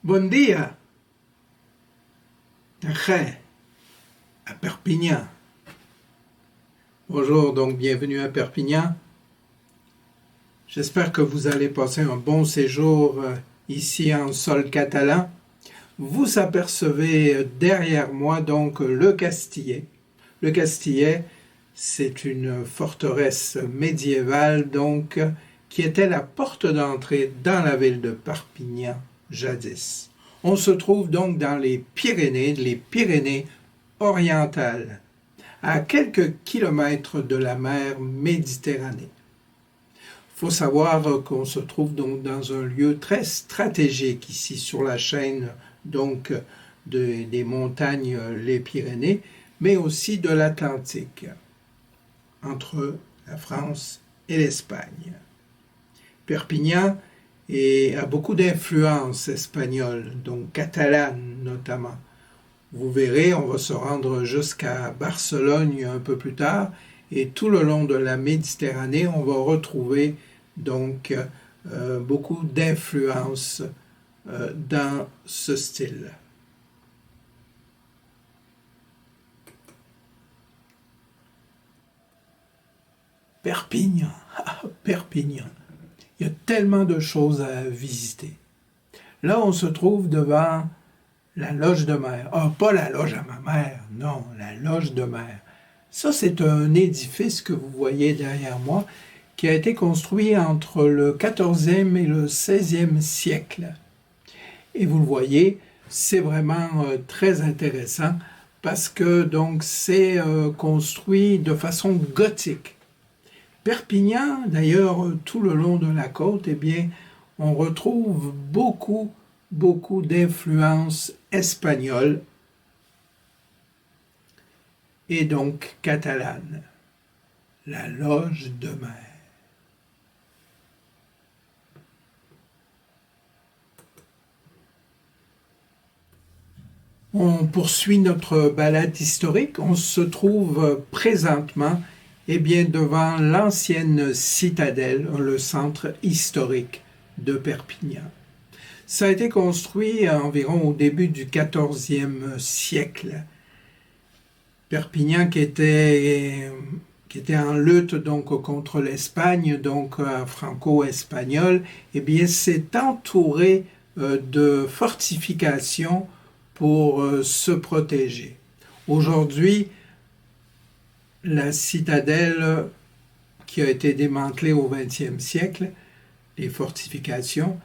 Bon dia, Très, à Perpignan. Bonjour, donc bienvenue à Perpignan. J'espère que vous allez passer un bon séjour ici en sol catalan. Vous apercevez derrière moi donc le Castillet. Le Castillet, c'est une forteresse médiévale donc qui était la porte d'entrée dans la ville de Perpignan jadis. On se trouve donc dans les Pyrénées orientales, à quelques kilomètres de la mer Méditerranée. Il faut savoir qu'on se trouve donc dans un lieu très stratégique ici sur la chaîne donc des montagnes les Pyrénées, mais aussi de l'Atlantique, entre la France et l'Espagne. Perpignan a beaucoup d'influences espagnoles, donc catalanes notamment. Vous verrez, on va se rendre jusqu'à Barcelone un peu plus tard, et tout le long de la Méditerranée, on va retrouver donc beaucoup d'influences dans ce style. Perpignan, Perpignan. Il y a tellement de choses à visiter. Là, on se trouve devant la loge de mer. Ah, pas la loge à ma mère, non, la loge de mer. Ça, c'est un édifice que vous voyez derrière moi qui a été construit entre le 14e et le 16e siècle. Et vous le voyez, c'est vraiment très intéressant parce que donc c'est construit de façon gothique. Perpignan, d'ailleurs, tout le long de la côte, eh bien, on retrouve beaucoup d'influences espagnoles et donc catalanes. La loge de mer. On poursuit notre balade historique. On se trouve présentement devant l'ancienne citadelle, le centre historique de Perpignan. Ça a été construit environ au début du 14e siècle. Perpignan qui était en lutte donc contre l'Espagne, donc franco-espagnole, s'est entouré de fortifications pour se protéger. Aujourd'hui, la citadelle qui a été démantelée au XXe siècle, les fortifications,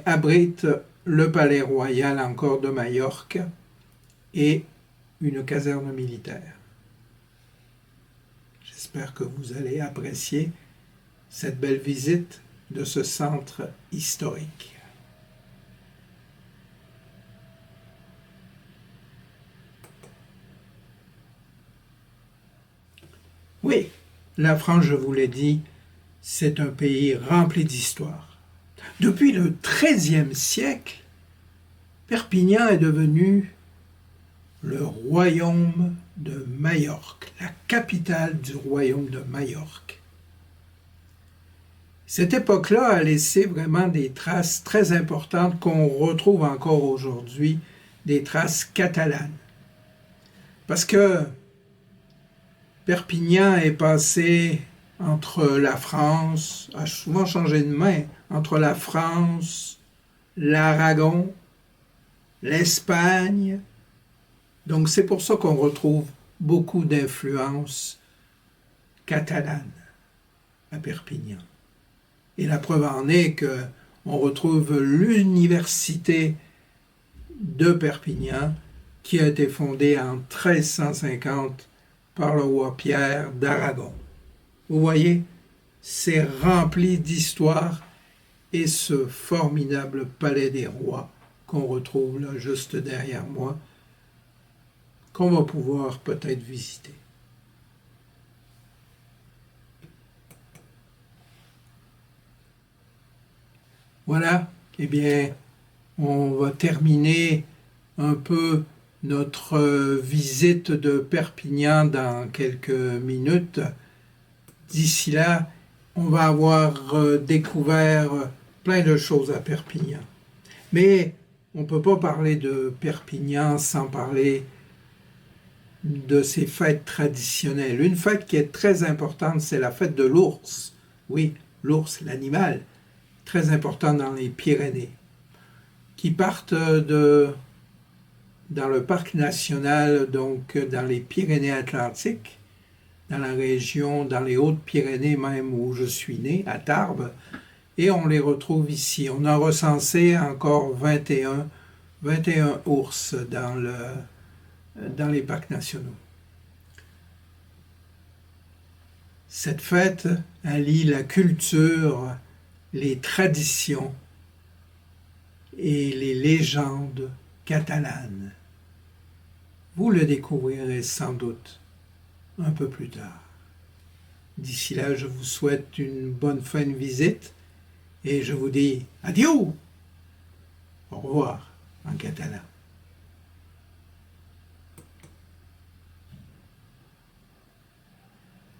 abrite le palais royal encore de Majorque et une caserne militaire. J'espère que vous allez apprécier cette belle visite de ce centre historique. Oui, la France, je vous l'ai dit, c'est un pays rempli d'histoire. Depuis le XIIIe siècle, Perpignan est devenu le royaume de Majorque, la capitale du royaume de Majorque. Cette époque-là a laissé vraiment des traces très importantes qu'on retrouve encore aujourd'hui, des traces catalanes. Parce que Perpignan est passé entre la France, a souvent changé de main, entre la France, l'Aragon, l'Espagne. Donc c'est pour ça qu'on retrouve beaucoup d'influences catalanes à Perpignan. Et la preuve en est qu'on retrouve l'université de Perpignan qui a été fondée en 1350 par le roi Pierre d'Aragon. Vous voyez, c'est rempli d'histoire et ce formidable palais des rois qu'on retrouve là juste derrière moi, qu'on va pouvoir peut-être visiter. Voilà, on va terminer un peu notre visite de Perpignan dans quelques minutes. D'ici là, on va avoir découvert plein de choses à Perpignan. Mais On ne peut pas parler de Perpignan sans parler de ses fêtes traditionnelles. Une fête qui est très importante, c'est la fête de l'ours. Oui, l'ours, l'animal, très important dans les Pyrénées, qui partent dans le parc national, donc dans les Pyrénées-Atlantiques, dans la région, dans les Hautes-Pyrénées même où je suis né, à Tarbes, et on les retrouve ici. On a recensé encore 21 ours dans les parcs nationaux. Cette fête allie la culture, les traditions et les légendes catalanes. Vous le découvrirez sans doute un peu plus tard. D'ici là, je vous souhaite une bonne fin de visite et je vous dis adieu, au revoir en catalan.